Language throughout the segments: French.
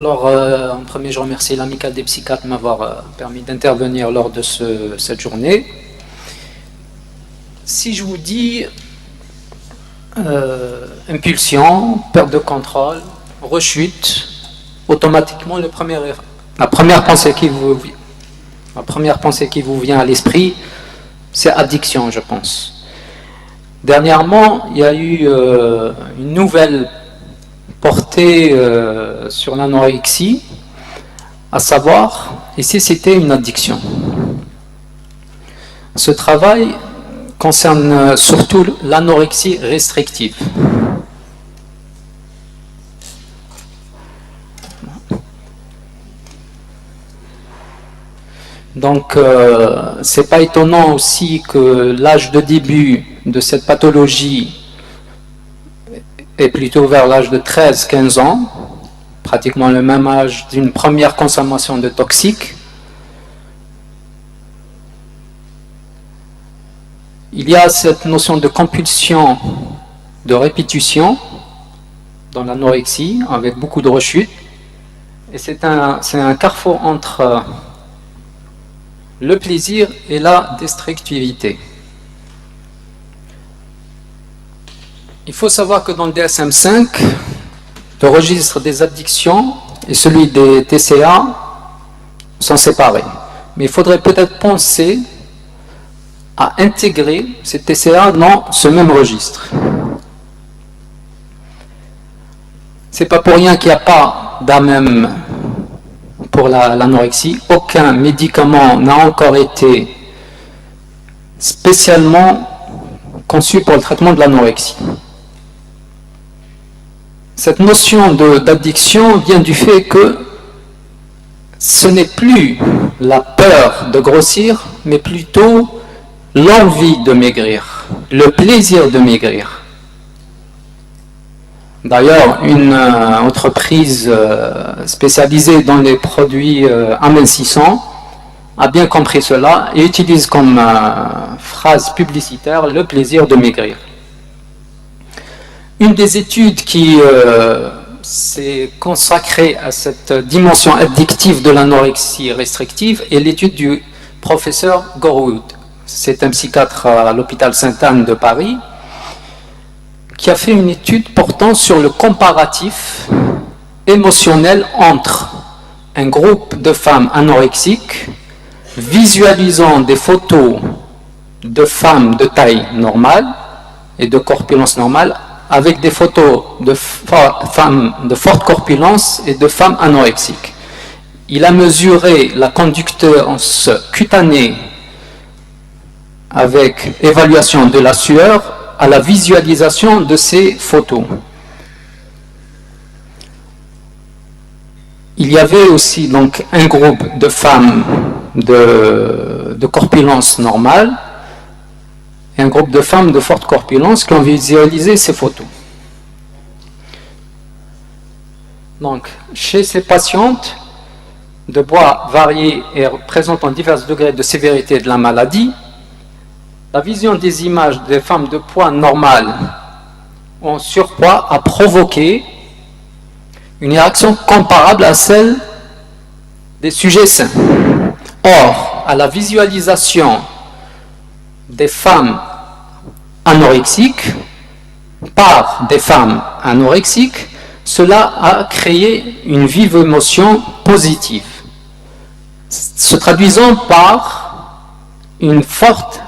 Alors, en premier, je remercie l'Amicale des psychiatres de m'avoir permis d'intervenir lors de cette journée. Si je vous dis impulsion, perte de contrôle, rechute, automatiquement, la première pensée qui vous vient à l'esprit, c'est addiction, je pense. Dernièrement, il y a eu une nouvelle portée sur l'anorexie, à savoir, ici c'était une addiction. Ce travail concerne surtout l'anorexie restrictive. Donc, c'est pas étonnant aussi que l'âge de début de cette pathologie est plutôt vers l'âge de 13-15 ans, pratiquement le même âge d'une première consommation de toxiques. Il y a cette notion de compulsion, de répétition dans l'anorexie, avec beaucoup de rechutes. Et c'est un carrefour entre le plaisir et la destructivité. Il faut savoir que dans le DSM-5, le registre des addictions et celui des TCA sont séparés. Mais il faudrait peut-être penser à intégrer ces TCA dans ce même registre. C'est pas pour rien qu'il n'y a pas d'AMM pour l'anorexie. Aucun médicament n'a encore été spécialement conçu pour le traitement de l'anorexie. Cette notion d'addiction vient du fait que ce n'est plus la peur de grossir, mais plutôt l'envie de maigrir, le plaisir de maigrir. D'ailleurs, une entreprise spécialisée dans les produits amincissants a bien compris cela et utilise comme phrase publicitaire le plaisir de maigrir. Une des études qui s'est consacrée à cette dimension addictive de l'anorexie restrictive est l'étude du professeur Gorwood. C'est un psychiatre à l'hôpital Sainte-Anne de Paris qui a fait une étude portant sur le comparatif émotionnel entre un groupe de femmes anorexiques visualisant des photos de femmes de taille normale et de corpulence normale avec des photos de femmes de forte corpulence et de femmes anorexiques. Il a mesuré la conductance cutanée avec évaluation de la sueur à la visualisation de ces photos. Il y avait aussi donc un groupe de femmes de corpulence normale et un groupe de femmes de forte corpulence qui ont visualisé ces photos. Donc, chez ces patientes de poids variés et présentant divers degrés de sévérité de la maladie, la vision des images des femmes de poids normal en surpoids a provoqué une réaction comparable à celle des sujets sains. Or, à la visualisation des femmes anorexiques par des femmes anorexiques, cela a créé une vive émotion positive, se traduisant par une forte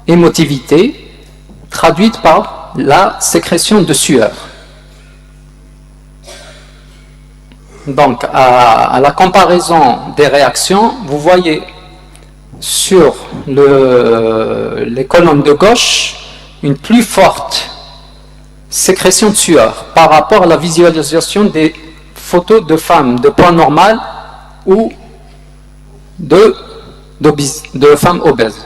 émotivité traduite par la sécrétion de sueur. Donc, à la comparaison des réactions, vous voyez sur les colonnes de gauche une plus forte sécrétion de sueur par rapport à la visualisation des photos de femmes de poids normal ou de femmes obèses.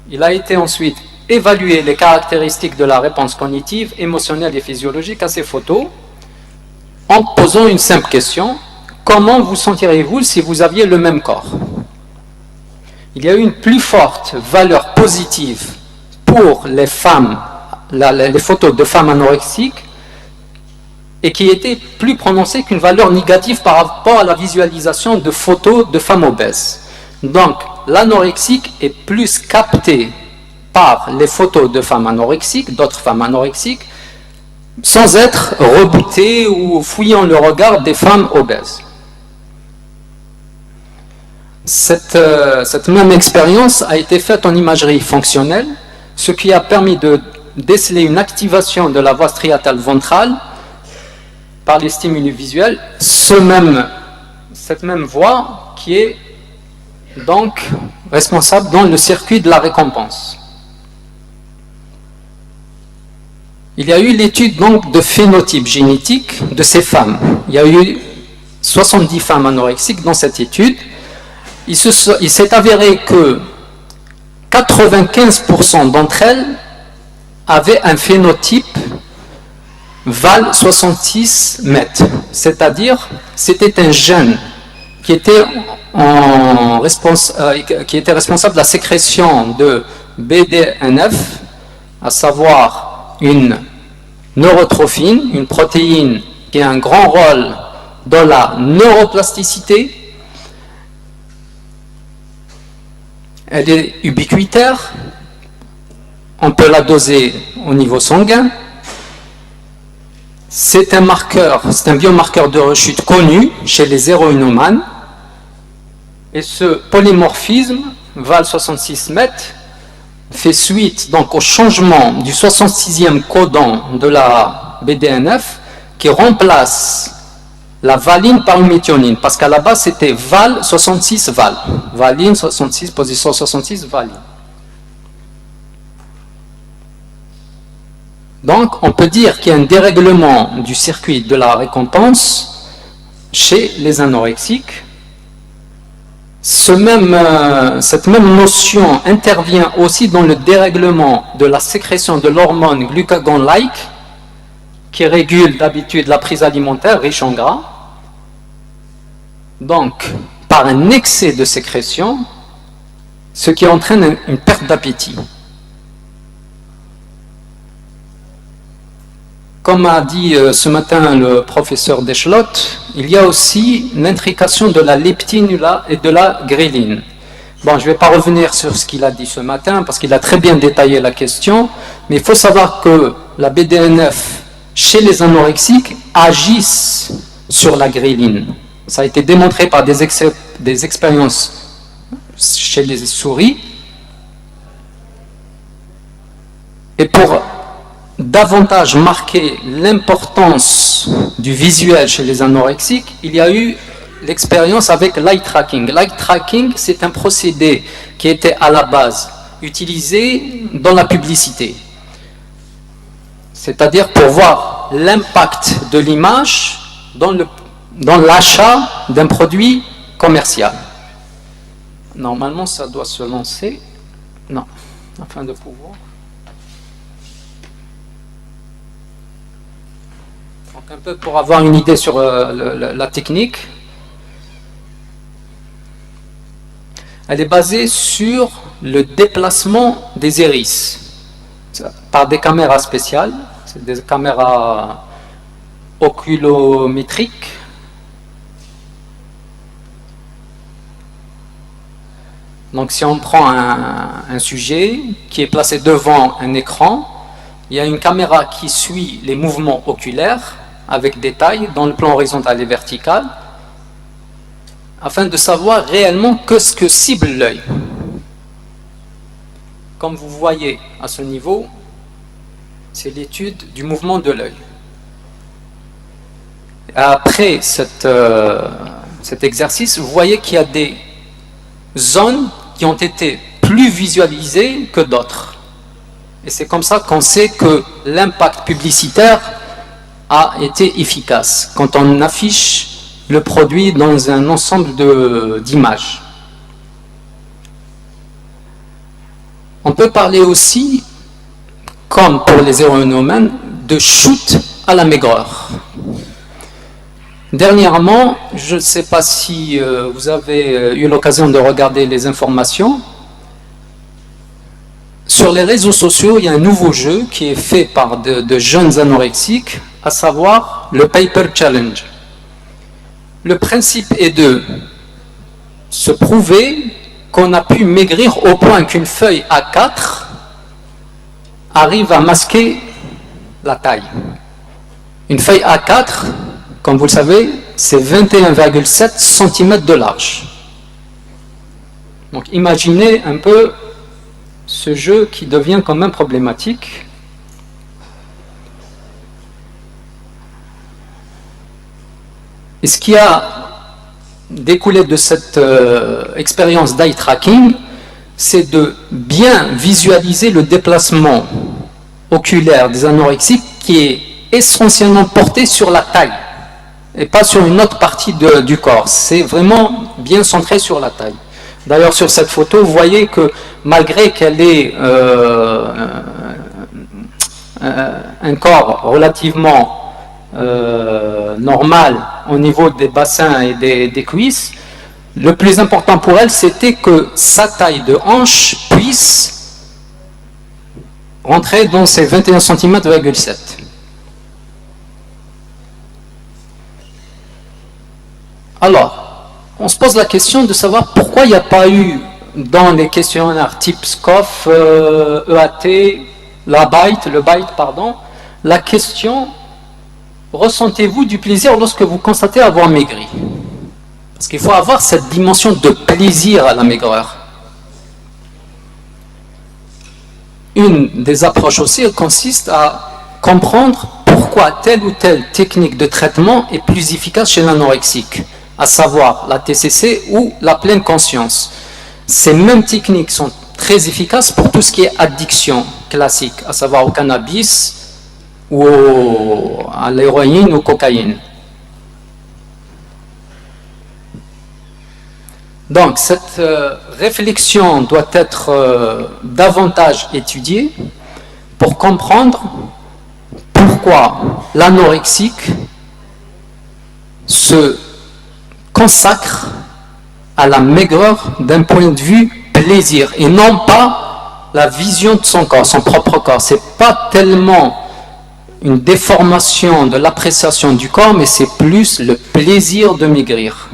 Il a été ensuite évalué les caractéristiques de la réponse cognitive, émotionnelle et physiologique à ces photos en posant une simple question: comment vous sentirez-vous si vous aviez le même corps? Il y a eu une plus forte valeur positive pour les femmes, les photos de femmes anorexiques et qui était plus prononcée qu'une valeur négative par rapport à la visualisation de photos de femmes obèses. Donc, l'anorexique est plus capté par les photos de femmes anorexiques, d'autres femmes anorexiques, sans être rebouté ou fouillant le regard des femmes obèses. Cette même expérience a été faite en imagerie fonctionnelle, ce qui a permis de déceler une activation de la voie striatale ventrale par les stimuli visuels, cette même voie qui est donc responsable dans le circuit de la récompense. Il y a eu l'étude donc de phénotype génétique de ces femmes. Il y a eu 70 femmes anorexiques dans cette étude. Il s'est avéré que 95% d'entre elles avaient un phénotype Val 66 mètres, c'est-à-dire c'était un gène qui était responsable de la sécrétion de BDNF, à savoir une neurotrophine, une protéine qui a un grand rôle dans la neuroplasticité. Elle est ubiquitaire, on peut la doser au niveau sanguin. C'est un biomarqueur de rechute connu chez les héroïnomanes. Et ce polymorphisme, Val 66 mètres, fait suite donc au changement du 66e codon de la BDNF qui remplace la valine par une méthionine, parce qu'à la base c'était Val 66 Val, valine 66, position 66 valine. Donc on peut dire qu'il y a un dérèglement du circuit de la récompense chez les anorexiques. Cette même notion intervient aussi dans le dérèglement de la sécrétion de l'hormone glucagon-like qui régule d'habitude la prise alimentaire riche en gras. Donc, par un excès de sécrétion, ce qui entraîne une perte d'appétit. Comme a dit ce matin le professeur Deschlot, il y a aussi l'intrication de la leptine et de la gréline. Bon, je ne vais pas revenir sur ce qu'il a dit ce matin parce qu'il a très bien détaillé la question, mais il faut savoir que la BDNF chez les anorexiques agissent sur la gréline. Ça a été démontré par des expériences chez les souris. Et pour davantage marquer l'importance du visuel chez les anorexiques, il y a eu l'expérience avec l'eye tracking. L'eye tracking, c'est un procédé qui était à la base utilisé dans la publicité. C'est-à-dire pour voir l'impact de l'image dans l'achat d'un produit commercial. Normalement, ça doit se lancer. Non, afin de pouvoir. Donc un peu pour avoir une idée sur la technique. Elle est basée sur le déplacement des iris par des caméras spéciales. C'est des caméras oculométriques. Donc si on prend un sujet qui est placé devant un écran, il y a une caméra qui suit les mouvements oculaires avec détail dans le plan horizontal et vertical afin de savoir réellement ce que cible l'œil. Comme vous voyez à ce niveau, c'est l'étude du mouvement de l'œil. Après cet exercice, vous voyez qu'il y a des zones qui ont été plus visualisées que d'autres. Et c'est comme ça qu'on sait que l'impact publicitaire a été efficace quand on affiche le produit dans un ensemble d'images. On peut parler aussi, comme pour les héroïnomanes, de shoot à la maigreur. Dernièrement, je ne sais pas si vous avez eu l'occasion de regarder les informations. Sur les réseaux sociaux, il y a un nouveau jeu qui est fait par de jeunes anorexiques à savoir le Paper Challenge. Le principe est de se prouver qu'on a pu maigrir au point qu'une feuille A4 arrive à masquer la taille. Une feuille A4, comme vous le savez, c'est 21,7 cm de large. Donc imaginez un peu ce jeu qui devient quand même problématique. Et ce qui a découlé de cette expérience d'eye tracking, c'est de bien visualiser le déplacement oculaire des anorexiques qui est essentiellement porté sur la taille et pas sur une autre partie du corps. C'est vraiment bien centré sur la taille. D'ailleurs, sur cette photo, vous voyez que malgré qu'elle ait un corps relativement normal au niveau des bassins et des cuisses, le plus important pour elle, c'était que sa taille de hanche puisse rentrer dans ces 21 cm,7 cm. Alors, on se pose la question de savoir pourquoi il n'y a pas eu dans les questionnaires type SCOF, EAT, le BITE, la question: ressentez-vous du plaisir lorsque vous constatez avoir maigri? Parce qu'il faut avoir cette dimension de plaisir à la maigreur. Une des approches aussi consiste à comprendre pourquoi telle ou telle technique de traitement est plus efficace chez l'anorexique, à savoir la TCC ou la pleine conscience. Ces mêmes techniques sont très efficaces pour tout ce qui est addiction classique, à savoir au cannabis ou à l'héroïne ou cocaïne. Donc cette réflexion doit être davantage étudiée pour comprendre pourquoi l'anorexique se consacre à la maigreur d'un point de vue plaisir et non pas la vision de son corps, son propre corps. C'est pas tellement une déformation de l'appréciation du corps, mais c'est plus le plaisir de maigrir.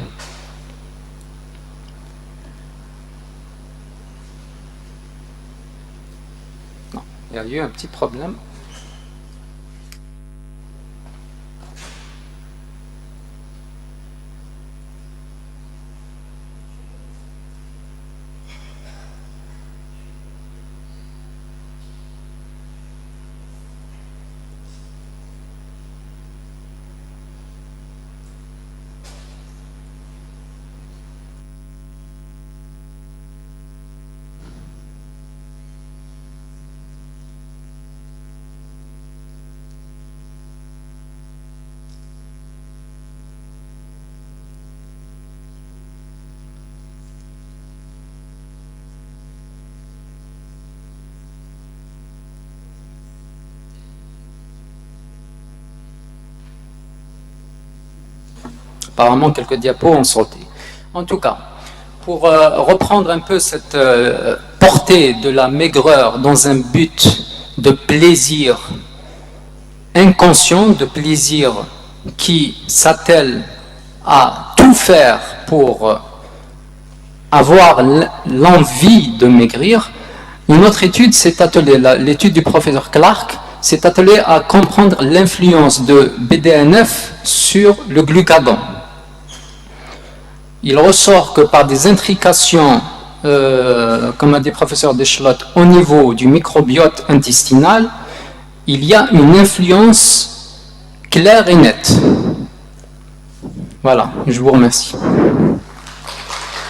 Non, il y a eu un petit problème. Apparemment, quelques diapos ont sauté. En tout cas, pour reprendre un peu cette portée de la maigreur dans un but de plaisir inconscient, de plaisir qui s'attelle à tout faire pour avoir l'envie de maigrir, une autre étude s'est attelée, l'étude du professeur Clark, s'est attelée à comprendre l'influence de BDNF sur le glucagon. Il ressort que par des intrications, comme a dit le professeur Deschlot, au niveau du microbiote intestinal, il y a une influence claire et nette. Voilà, je vous remercie.